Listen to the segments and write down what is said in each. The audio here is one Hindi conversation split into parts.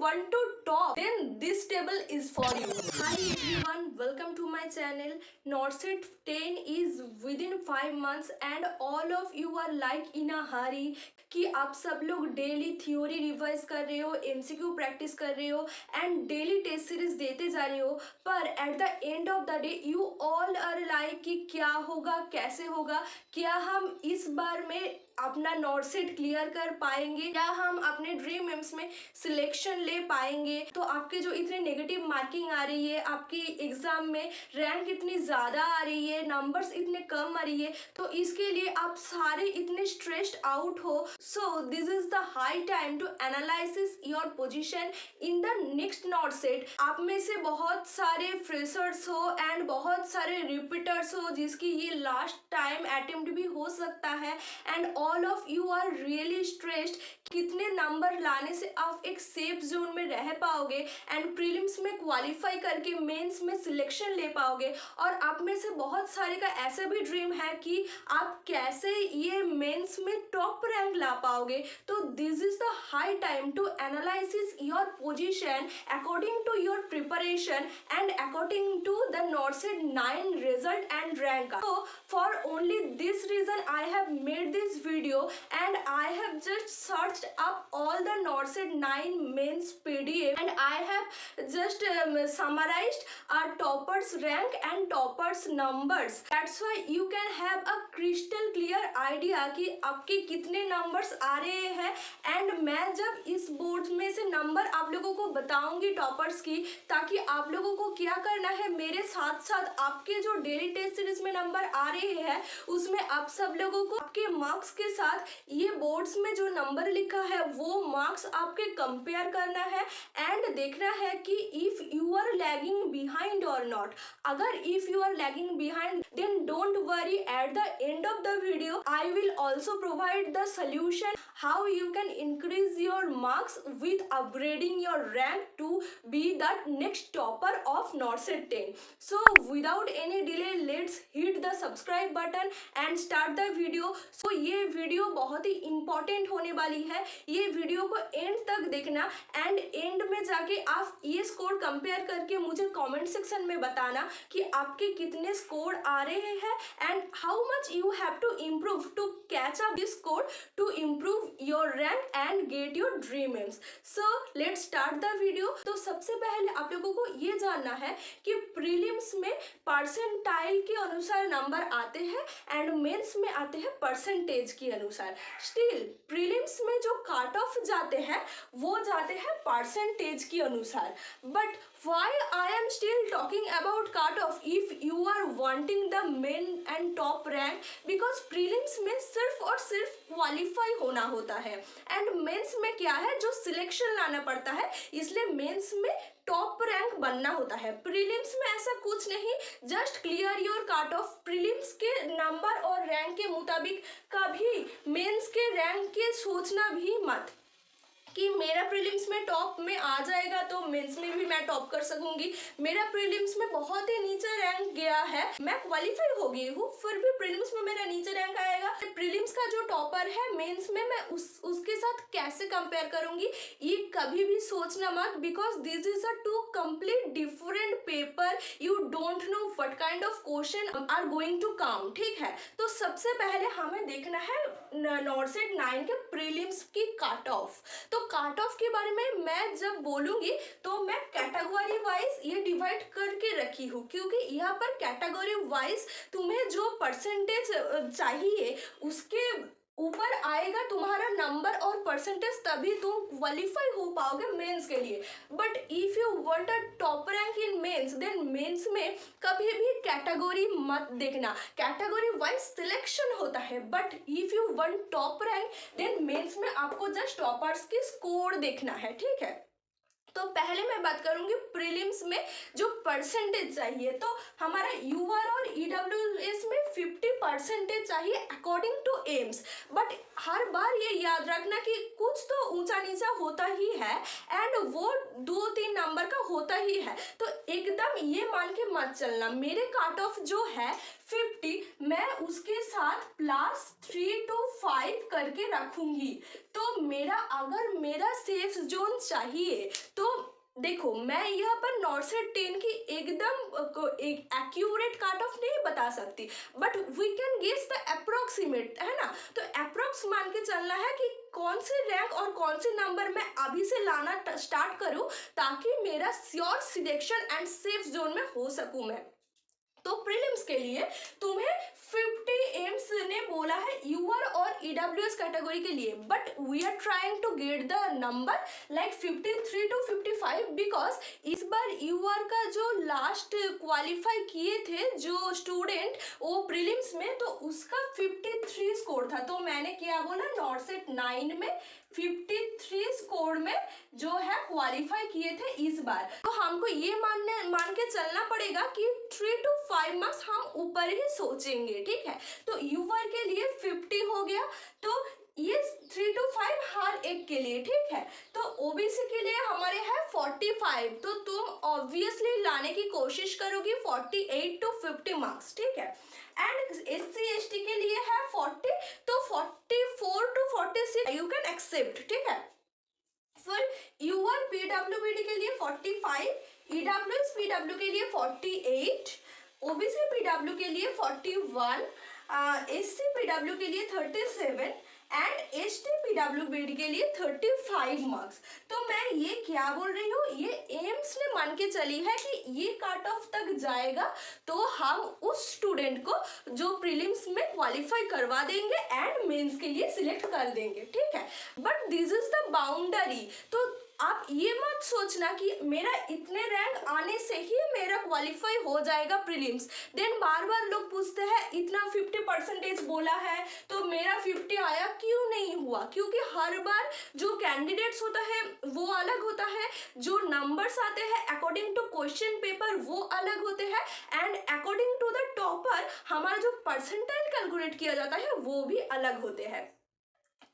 want to top, then this table is for you. Hi everyone, welcome to my channel. NORCET 10 is within 5 months and all of you are like in a hurry कि आप सब लोग डेली थ्योरी रिवाइज कर रहे हो, एमसीक्यू प्रैक्टिस कर रहे हो एंड डेली टेस्ट सीरीज देते जा रहे हो, पर at the end of the day you all are like कि क्या होगा, कैसे होगा, क्या हम इस बार में अपना नॉर्सेट क्लियर कर पाएंगे, क्या हम अपने ड्रीम एम्स में सिलेक्शन ले पाएंगे। तो आपके जो इतने नेगेटिव मार्किंग आ रही है, आपकी एग्जाम में रैंक इतनी ज़्यादा आ रही है, नंबर्स इतने कम आ रही है, तो इसके लिए आप सारे इतने स्ट्रेस्ड आउट हो। So this is the high time to analysis your position in the next NORCET. आप में से बहुत सारे फ्रेशर्स हो एंड बहुत सारे रिपीटर्स हो जिसकी ये लास्ट टाइम अटेम्प्ट भी हो सकता है and all of you are really stressed कितने नंबर लाने से आप एक सेफ जोन में रह पाओगे एंड प्रीलिम्स में क्वालिफाई करके मेंस में सिलेक्शन ले पाओगे। और आप में से बहुत सारे का ऐसा भी ड्रीम है कि आप कैसे ये मेंस में टॉप रैंक ला पाओगे। तो this is the high time to analysis your position according to your preparation and according to the NORCET 9 result and rank. So for only this reason I have made this video and I have just searched up all the NORCET 9 mains PDF and I have just summarized our toppers rank and toppers numbers. That's why you can have a crystal clear idea कि आपके कितने numbers आ रहे हैं and मैं जब इस बोर्ड में से नंबर आप लोगों को बताऊंगी टॉपर्स की, ताकि आप लोगों को क्या करना है, मेरे साथ साथ आपके जो डेली टेस्ट सीरीज में नंबर आ रहे हैं उसमें आप सब लोगों को आपके मार्क्स के साथ ये बोर्ड्स में जो नंबर लिखा है वो मार्क्स आपके कंपेयर करना है एंड देखना है कि if you are lagging behind or not. अगर if you are lagging behind then don't worry, at the end of the video I will also provide the solution how you can increase your marks with upgrading your rank to be the next topper of NORCET 10. So without any delay let's hit the subscribe button and start the video. So ये वीडियो बहुत ही इम्पोर्टेंट होने वाली है, ये वीडियो को एंड तक देखना एंड एंड में जाके आप ये स्कोर कंपेयर करके मुझे कमेंट सेक्शन में बताना कि आपके कितने स्कोर आ रहे हैं and how much you have to improve to catch up this score to improve your rank and get your dream AIIMS. So let's start the video. तो सबसे पहले आप लोगों को ये जानना है कि प्रीलिम्स में परसेंटाइल के अनुसार नंबर आते हैं एंड मेंस में आते हैं परसेंटेज के अनुसार। स्टिल प्रीलिम्स में जो कट ऑफ जाते हैं वो जाते हैं परसेंटेज के अनुसार। But why I am still talking about cutoff if you are wanting the main and top rank, because prelims में सिर्फ और सिर्फ क्वालिफाई होना होता है एंड मेंस में क्या है, जो सिलेक्शन लाना पड़ता है, इसलिए मेंस में टॉप रैंक बनना होता है। प्रीलिम्स में ऐसा कुछ नहीं, just clear your cut off. Prelims के नंबर और रैंक के मुताबिक कभी मेंस के रैंक के सोचना भी मत कि मेरा प्रीलिम्स में टॉप में आ जाएगा तो मेंस में भी मैं टॉप कर सकूंगी। मेरा प्रीलिम्स में बहुत ही नीचे रैंक गया है, मैं क्वालिफाई हो गई हूँ, फिर भी प्रीलिम्स में मेरा नीचे रैंक आएगा। प्रीलिम्स का जो टॉपर है मेंस में मैं उसके साथ कैसे कंपेयर करूंगी, ये कभी भी सोचना मत, because this is a to complete different paper. You don't know what kind of question are going to come. ठीक है, तो सबसे पहले हमें देखना है नॉर्सेट 9 के प्रीलिम्स की कट ऑफ। तो कट ऑफ के बारे में मैं जब बोलूंगी तो मैं कैटेगरी वाइज ये डिवाइड करके रखी हूँ, क्योंकि यहाँ पर कैटेगरी वाइज तुम्हें जो परसेंटेज चाहिए उसके ऊपर आएगा तुम्हारा नंबर और परसेंटेज, तभी तुम क्वालिफाई हो पाओगे मेंस के लिए। But if you want a top rank in mains then mains में कभी भी कैटेगरी मत देखना, कैटेगरी वाइज सिलेक्शन होता है। But if you want top rank then mains में आपको जस्ट टॉपर्स की स्कोर देखना है। ठीक है, तो पहले मैं बात करूंगी प्रीलिम्स में जो परसेंटेज चाहिए। तो हमारा यूआर और ईडब्ल्यूएस में 50% चाहिए अकॉर्डिंग टू एम्स। बट हर बार ये याद रखना कि कुछ तो ऊंचा नीचा होता ही है एंड वो 2-3 नंबर का होता ही है, तो एकदम ये मान के मत चलना। मेरे कट ऑफ जो है 50, मैं उसके साथ +3 to 5 करके रखूंगी। तो मेरा अगर मेरा सेफ जोन चाहिए तो देखो, मैं यहाँ पर नॉर्सेट 10 की एकदम एक्यूरेट कट ऑफ नहीं बता सकती, but we can guess the approximate, है ना। तो अप्रोक्स मान के चलना है कि कौन से रैंक और कौन से नंबर मैं अभी से लाना स्टार्ट करूं, ताकि मेरा sure selection and safe zone में हो सकूं मैं। तो प्रीलिम्स के लिए तुम्हें 50 एम्स ने बोला है यूआर और ईडब्ल्यूएस कैटेगरी के लिए, but we are trying to get the number like 53 to 55, because इस बार यूआर का जो लास्ट क्वालिफाई किए थे जो स्टूडेंट वो प्रीलिम्स में, तो उसका 53 स्कोर था। तो मैंने क्या बोला, नॉर्सेट 9 में 53 स्कोर में जो है क्वालिफाई किए थे इस बार। तो हमको ये मान के चलना पड़ेगा कि 3 to 5 मार्क्स हम ऊपर ही सोचेंगे, ठीक है। तो यूआर के लिए 50 हो गया, तो ये 3 to 5 हर एक के लिए, ठीक है। तो ओबीसी के लिए हमारे है 45, तो तुम ऑब्वियसली लाने की कोशिश करोगी 48 to 50 मार्क्स, ठीक है। एंड एससी एसटी के लिए है 40, तो 44 to 46 यू कैन एक्सेप्ट, ठीक है। फिर यूआर पीडब्ल्यूबीडी के लिए 45, ईडब्ल्यूएस पीडब्ल्यू के लिए 48, ओबीसी पीडब्ल्यू के लिए 41, एससी पीडब्ल्यू के लिए 37 एंड एसटी पीडब्ल्यूबीडी के लिए 35 मार्क्स। तो मैं ये क्या बोल रही हूँ, ये एम्स ने मान के चली है कि ये कट ऑफ तक जाएगा तो हम उस स्टूडेंट को जो प्रीलिम्स में क्वालिफाई करवा देंगे एंड मेंस के लिए सिलेक्ट कर देंगे, ठीक है। But this is the boundary. तो आप ये मत सोचना कि मेरा इतने रैंक आने से ही मेरा क्वालिफाई हो जाएगा प्रीलिम्स। देन बार बार लोग पूछते हैं इतना 50% बोला है तो मेरा 50 आया क्यों नहीं हुआ, क्योंकि हर बार जो कैंडिडेट्स होता है वो अलग होता है, जो नंबर्स आते हैं अकॉर्डिंग टू क्वेश्चन पेपर वो अलग होते हैं, and according to the topper हमारा जो परसेंटाइल कैलकुलेट किया जाता है वो भी अलग होते हैं।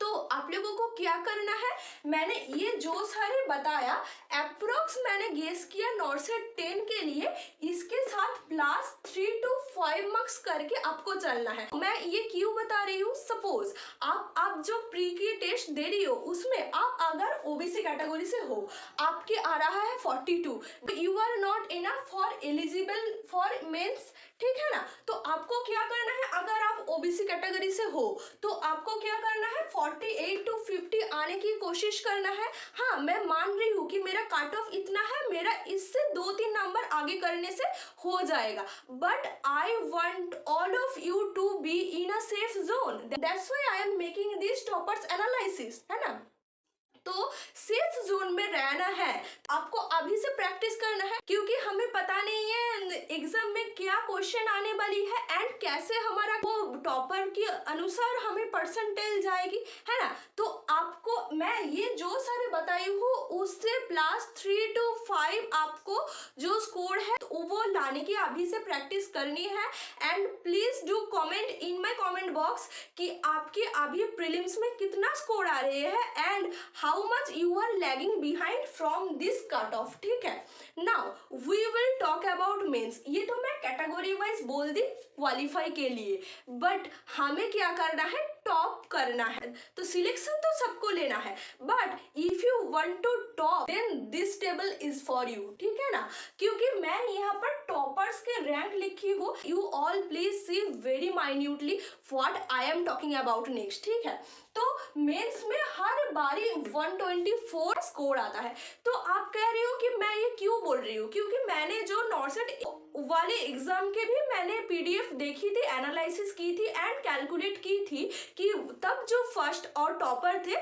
तो आप लोगों को क्या करना है, मैंने ये जो सारे बताया अप्रोक्स मैंने गेस किया नॉर्सेट 10 के लिए, इसके साथ प्लस 3 to 5 मार्क्स करके आपको चलना है। मैं ये क्यों बता रही हूँ, सपोज आप जो प्री की टेस्ट दे रही हो उसमें आप अगर ओबीसी कैटेगरी से हो, आपके आ रहा है 42, you are not enough for eligible for mains, ठीक है ना। तो आपको क्या करना है, अगर आप ओबीसी कैटेगरी से हो तो आपको क्या करना है 48 to 50 आने की कोशिश करना है। हाँ, मैं मान रही हूँ कि मेरा कट ऑफ इतना है, मेरा इससे 2-3 नंबर आगे करने से हो जाएगा, but I want all of you to be in a safe zone, that's why I am making this toppers analysis, है ना। तो सेफ जोन में रहना है, आपको अभी से प्रैक्टिस करना है, क्योंकि हमें पता नहीं है एग्जाम में क्या क्वेश्चन आने वाली है एंड कैसे हमारा वो टॉपर के अनुसार हमें परसेंटेज जाएगी, है ना। तो आपको मैं ये जो सारे बताई हूँ उससे प्लस 3 to 5 आपको जो स्कोर है तो वो लाने की अभी से प्रैक्टिस करनी है। And please do comment in my comment box कि आपके अभी प्रीलिम्स में कितना स्कोर आ रहे हैं and how much you are lagging behind from this cut off, ठीक है। Now we will talk about mains. ये तो मैं कैटेगरी वाइज बोल दी क्वालिफाई के लिए, बट हमें क्या करना है, टॉप करना है। तो सिलेक्शन तो सबको लेना है, but if you want to top then this table is for you, ठीक है ना। क्योंकि मैं यहाँ पर टॉपर्स के रैंक लिखी हूँ, you all please see very minutely what I am talking about next, ठीक है। तो मेंस में हर बारी 124 स्कोर आता है। तो आप कह रहे हो कि मैं ये क्यों बोल रही हूँ, क्योंकि मैंने जो नॉर्सेट वाले एग्जाम के भी मैंने पीडीएफ देखी थी, एनालिसिस की थी एंड कैलकुलेट की थी कि तब जो फर्स्ट और टॉपर थे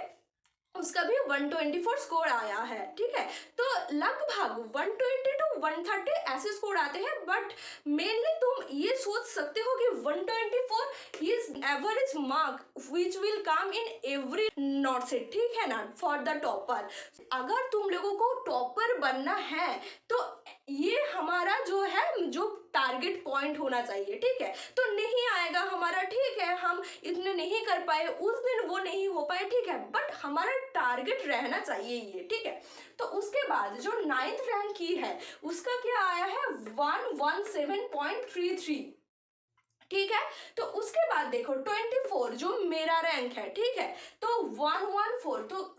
उसका भी 124 स्कोर आया है, ठीक है। तो लगभग 120 to 130 ऐसे स्कोर आते हैं, बट मेनली तुम ये सोच सकते हो कि 124 is average mark which will come in every नॉर्सेट, ठीक है ना, फॉर द टॉपर। अगर तुम लोगों को टॉपर बनना है तो ये हमारा जो है जो टारगेट पॉइंट होना चाहिए, ठीक है। तो नहीं आएगा हमारा, ठीक है, हम इतने नहीं कर पाए उस दिन, वो नहीं हो पाए, ठीक है, बट हमारा टारगेट रहना चाहिए ये, ठीक है। तो उसके बाद जो 9th रैंक की है उसका क्या आया है 117.33, ठीक है। तो उसके बाद देखो 24 जो मेरा रैंक है, ठीक है, तो 114, तो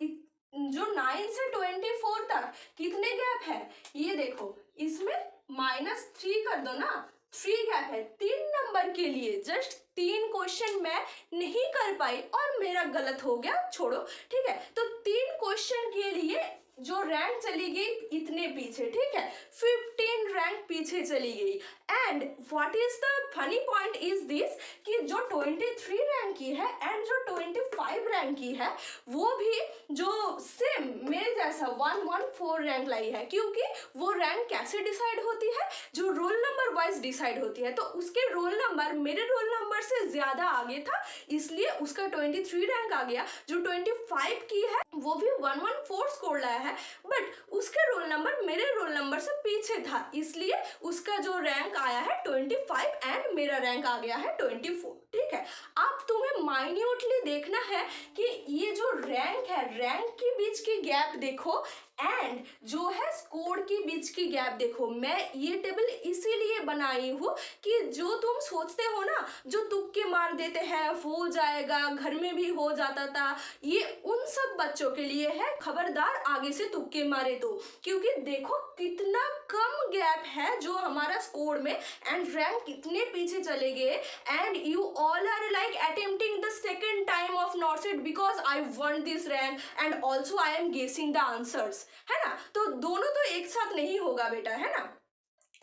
जो 9 से 24 तक कितने गैप है, ये देखो, इसमें -3 कर दो ना, 3 गैप है। 3 नंबर के लिए जस्ट 3 क्वेश्चन मैं नहीं कर पाई और मेरा गलत हो गया, छोड़ो, ठीक है। तो 3 क्वेश्चन के लिए जो रैंक चली गई इतने पीछे, ठीक है, 15 रैंक पीछे चली गई। And what is the funny point is this कि जो 23 रैंक की है एंड जो 25 रैंक की है वो भी जो सेम मेरे जैसा 114 रैंक लाई है, क्योंकि वो रैंक कैसे डिसाइड होती है, जो रोल नंबर वाइज डिसाइड होती है। तो उसके रोल नंबर मेरे रोल नंबर से ज्यादा आगे था, इसलिए उसका 23 रैंक आ गया। जो 25 की है वो भी 114 स्कोर लाया है, बट उसके रोल नंबर मेरे रोल नंबर से पीछे था, इसलिए उसका जो रैंक आया है 25 एंड मेरा रैंक आ गया है 24, ठीक है। अब तुम्हें माइन्यूटली देखना है कि ये जो रैंक है, रैंक के बीच की गैप देखो एंड जो है स्कोर के बीच की गैप देखो। मैं ये टेबल इसीलिए बनाई हूँ कि जो तुम सोचते हो ना, जो तुक्के मार देते हैं हो जाएगा, घर में भी हो जाता था, ये उन सब बच्चों के लिए है, खबरदार आगे से तुक्के मारे तो, क्योंकि देखो कितना कम गैप है जो हमारा स्कोर में एंड रैंक कितने पीछे चले गए। And you all are like attempting the second time of NORCET because I want this rank and also I am guessing the answers, है ना। तो दोनों तो एक साथ नहीं होगा बेटा, है ना।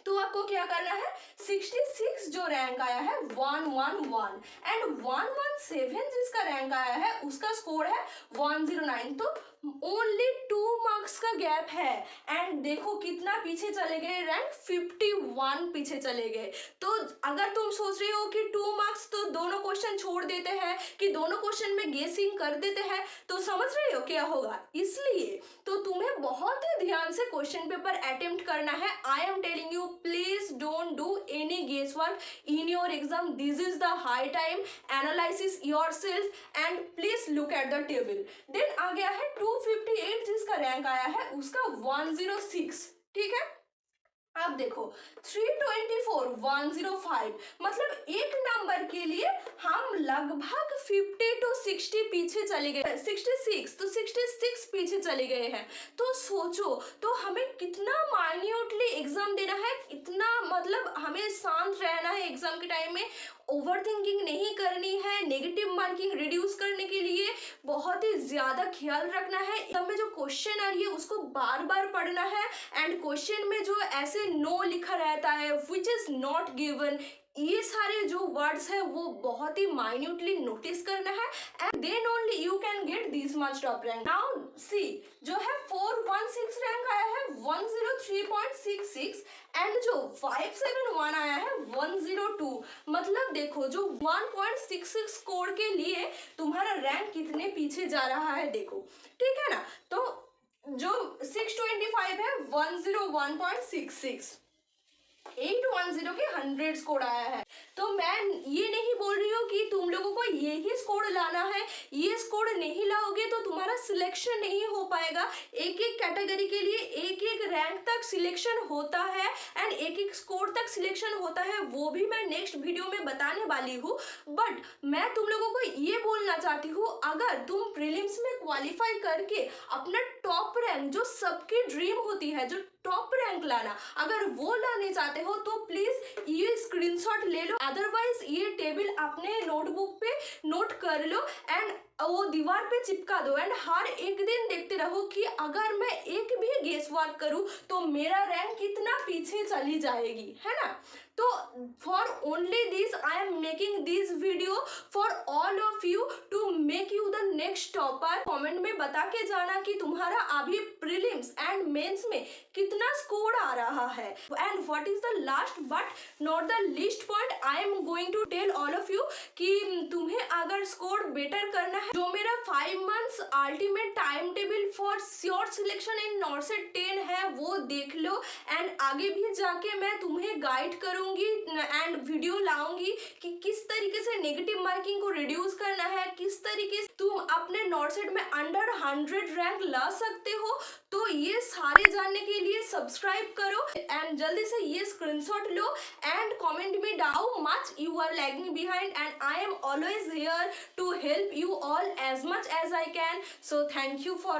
तो आपको क्या करना है, 66 जो रैंक आया है 111 एंड 117 जिसका रैंक आया है उसका स्कोर है 109, तो ओनली 2 मार्क्स का गैप है। एंड देखो कितना पीछे चले गए, रैंक 51 पीछे चले गए। तो अगर तुम सोच रहे हो कि 2 मार्क्स तो दोनों क्वेश्चन छोड़ देते हैं, कि दोनों क्वेश्चन में गेसिंग कर देते हैं, तो समझ रहे हो क्या होगा। इसलिए तो तुम्हें बहुत ही ध्यान से क्वेश्चन पेपर अटेम्प्ट करना है। I am telling you, please don't do any guess work in your exam. This is the high time, analysis yourself and please look at the table. Then आ गया है 258 जिसका रैंक आया है उसका 106, ठीक है। अब देखो 324 105, मतलब एक नंबर के लिए हम लगभग 50 to 60 पीछे चले गए, 66 तो 66 पीछे चले गए हैं। तो सोचो तो हमें कितना माइन्यूटली एग्जाम देना है, इतना मतलब हमें शांत रहना है एग्जाम के टाइम में, ओवर थिंकिंग नहीं करनी है, नेगेटिव मार्किंग रिड्यूस करने के लिए बहुत ही ज्यादा ख्याल रखना है। एग्जाम में जो क्वेश्चन आ रही है उसको बार बार पढ़ना है एंड क्वेश्चन में जो ऐसे नो लिखा रहता है विच इज नॉट गिवन, ये सारे जो वर्ड्स है वो बहुत ही माइन्यूटली नोटिस करना है and then only you can get this much top rank. Now see जो है 416 रैंक आया है 103.66 एंड जो 571 आया है 102, मतलब देखो जो 1.66 स्कोर के लिए तुम्हारा रैंक कितने पीछे जा रहा है देखो, ठीक है ना। तो जो 625 है 101.66, 810 के 100 स्कोर आया है। तो मैं ये नहीं बोल रही हूँ कि तुम लोगों को यही स्कोर लाना है, ये स्कोर नहीं लाओगे तो तुम्हारा सिलेक्शन नहीं हो पाएगा। एक एक कैटेगरी के लिए एक एक रैंक तक सिलेक्शन होता है एंड एक एक स्कोर तक सिलेक्शन होता है, वो भी मैं नेक्स्ट वीडियो में बताने वाली हूँ। बट मैं तुम लोगों को ये बोलना चाहती हूँ, अगर तुम प्रीलिम्स में क्वालिफाई करके अपना टॉप रैंक जो सबकी ड्रीम होती है, जो टॉप रैंक लाना, अगर वो लाने चाहते हो तो प्लीज ये स्क्रीनशॉट ले लो, अदरवाइज ये टेबल अपने नोटबुक पे नोट कर लो एंड वो दीवार पे चिपका दो एंड हर एक दिन देखते रहो कि अगर मैं एक भी गेस वर्क करूं तो मेरा रैंक कितना पीछे चली जाएगी, है ना। तो for only this I am making this video for all of you to make you the next topper. Comment में बता के जाना कि तुम्हारा अभी प्रीलिम्स एंड मेंस में कितना स्कोर आ रहा है and what is the last but not the least point I am going to tell all of you कि तुम्हें अगर स्कोर बेटर करना है, जो मेरा 5 months ultimate time table for sure selection in नॉर्सेट 10 है वो देख लो एंड आगे भी जाके मैं तुम्हें गाइड करूंगी एंड वीडियो लाऊंगी कि किस तरीके से नेगेटिव मार्किंग को रिड्यूस करना है, किस तरीके से तुम अपने नॉर्सेट में अंडर 100 रैंक ला सकते हो। तो ये सारे जानने के लिए सब्सक्राइब करो एंड जल्दी से ये स्क्रीनशॉट लो एंड कमेंट में how much you are lagging behind and I am always here to help you all as much as I can. So thank you for